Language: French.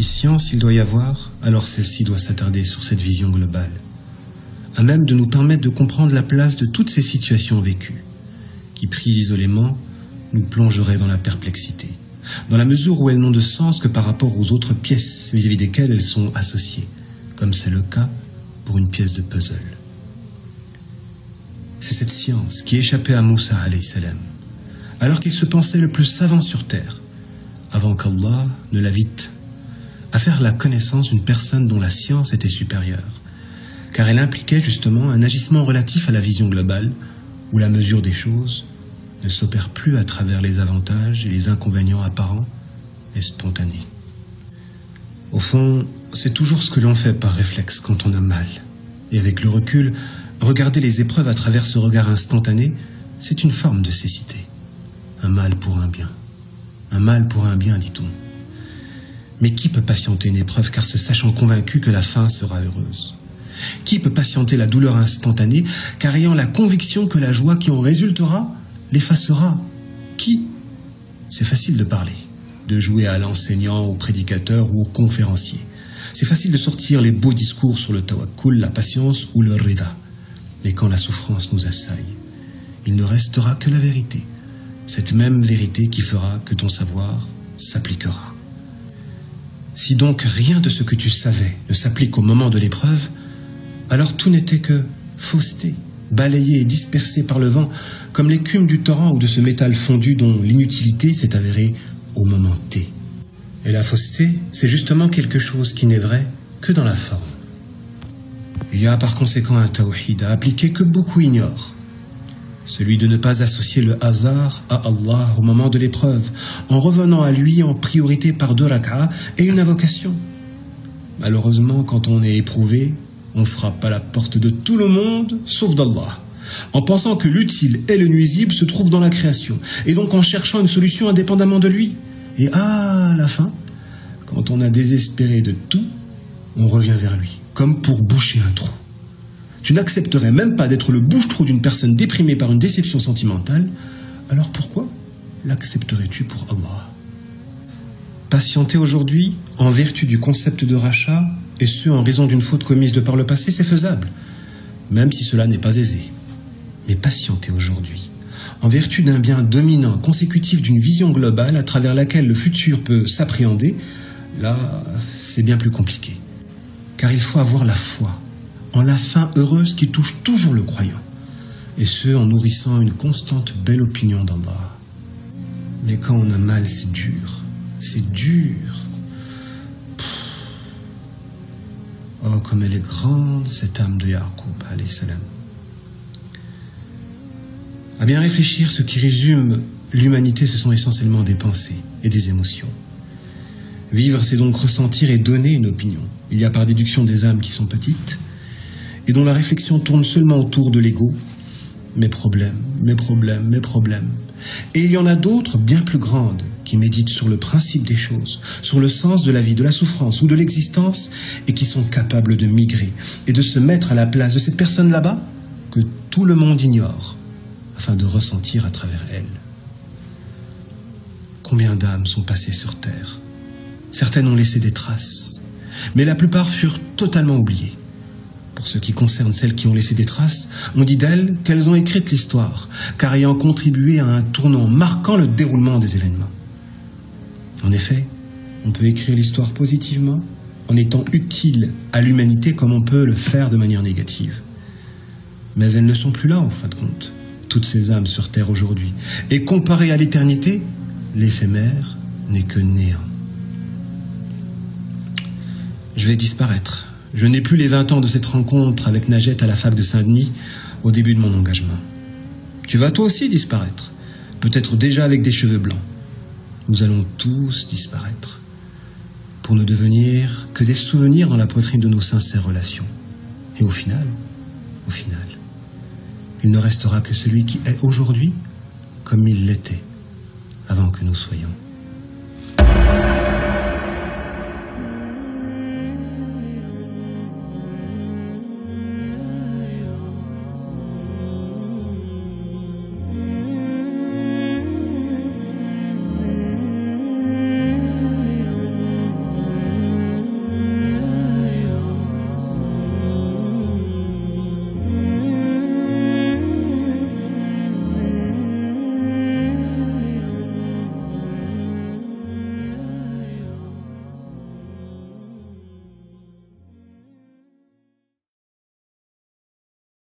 Si science il doit y avoir, alors celle-ci doit s'attarder sur cette vision globale, à même de nous permettre de comprendre la place de toutes ces situations vécues, qui, prises isolément, nous plongeraient dans la perplexité, dans la mesure où elles n'ont de sens que par rapport aux autres pièces vis-à-vis desquelles elles sont associées, comme c'est le cas pour une pièce de puzzle. C'est cette science qui échappait à Moussa alayhi salam, alors qu'il se pensait le plus savant sur terre, avant qu'Allah ne l'invite à faire la connaissance d'une personne dont la science était supérieure, car elle impliquait justement un agissement relatif à la vision globale, où la mesure des choses ne s'opère plus à travers les avantages et les inconvénients apparents et spontanés. Au fond, c'est toujours ce que l'on fait par réflexe quand on a mal. Et avec le recul, regarder les épreuves à travers ce regard instantané, c'est une forme de cécité. Un mal pour un bien. Un mal pour un bien, dit-on. Mais qui peut patienter une épreuve car se sachant convaincu que la fin sera heureuse? Qui peut patienter la douleur instantanée car ayant la conviction que la joie qui en résultera l'effacera? Qui? C'est facile de parler, de jouer à l'enseignant, au prédicateur ou au conférencier. C'est facile de sortir les beaux discours sur le tawakkul, la patience ou le rida. Mais quand la souffrance nous assaille, il ne restera que la vérité. Cette même vérité qui fera que ton savoir s'appliquera. Si donc rien de ce que tu savais ne s'applique au moment de l'épreuve, alors tout n'était que fausseté, balayé et dispersé par le vent, comme l'écume du torrent ou de ce métal fondu dont l'inutilité s'est avérée au moment T. Et la fausseté, c'est justement quelque chose qui n'est vrai que dans la forme. Il y a par conséquent un tawhid à appliquer que beaucoup ignorent. Celui de ne pas associer le hasard à Allah au moment de l'épreuve, en revenant à lui en priorité par 2 rak'ahs et une invocation. Malheureusement, quand on est éprouvé, on frappe à la porte de tout le monde, sauf d'Allah, en pensant que l'utile et le nuisible se trouvent dans la création, et donc en cherchant une solution indépendamment de lui. Et à la fin, quand on a désespéré de tout, on revient vers lui, comme pour boucher un trou. Tu n'accepterais même pas d'être le bouche-trou d'une personne déprimée par une déception sentimentale, alors pourquoi l'accepterais-tu pour Allah? Patienter aujourd'hui, en vertu du concept de rachat, et ce en raison d'une faute commise de par le passé, c'est faisable, même si cela n'est pas aisé. Mais patienter aujourd'hui, en vertu d'un bien dominant consécutif d'une vision globale à travers laquelle le futur peut s'appréhender, là, c'est bien plus compliqué. Car il faut avoir la foi en la fin heureuse qui touche toujours le croyant, et ce en nourrissant une constante belle opinion d'Allah. Mais quand on a mal, c'est dur, c'est dur. Oh, comme elle est grande, cette âme de Yaqub, alayhi salam. À bien réfléchir, ce qui résume l'humanité, ce sont essentiellement des pensées et des émotions. Vivre, c'est donc ressentir et donner une opinion. Il y a par déduction des âmes qui sont petites et dont la réflexion tourne seulement autour de l'ego. Mes problèmes, mes problèmes, mes problèmes. Et il y en a d'autres bien plus grandes qui méditent sur le principe des choses, sur le sens de la vie, de la souffrance ou de l'existence et qui sont capables de migrer et de se mettre à la place de cette personne là-bas que tout le monde ignore afin de ressentir à travers elle. Combien d'âmes sont passées sur terre? Certaines ont laissé des traces, mais la plupart furent totalement oubliées. Pour ce qui concerne celles qui ont laissé des traces, on dit d'elles qu'elles ont écrit l'histoire, car ayant contribué à un tournant marquant le déroulement des événements. En effet, on peut écrire l'histoire positivement, en étant utile à l'humanité comme on peut le faire de manière négative. Mais elles ne sont plus là, en fin de compte, toutes ces âmes sur terre aujourd'hui. Et comparé à l'éternité, l'éphémère n'est que néant. Je vais disparaître. Je n'ai plus les 20 ans de cette rencontre avec Najet à la fac de Saint-Denis au début de mon engagement. Tu vas toi aussi disparaître, peut-être déjà avec des cheveux blancs. Nous allons tous disparaître, pour ne devenir que des souvenirs dans la poitrine de nos sincères relations. Et au final, il ne restera que celui qui est aujourd'hui comme il l'était avant que nous soyons.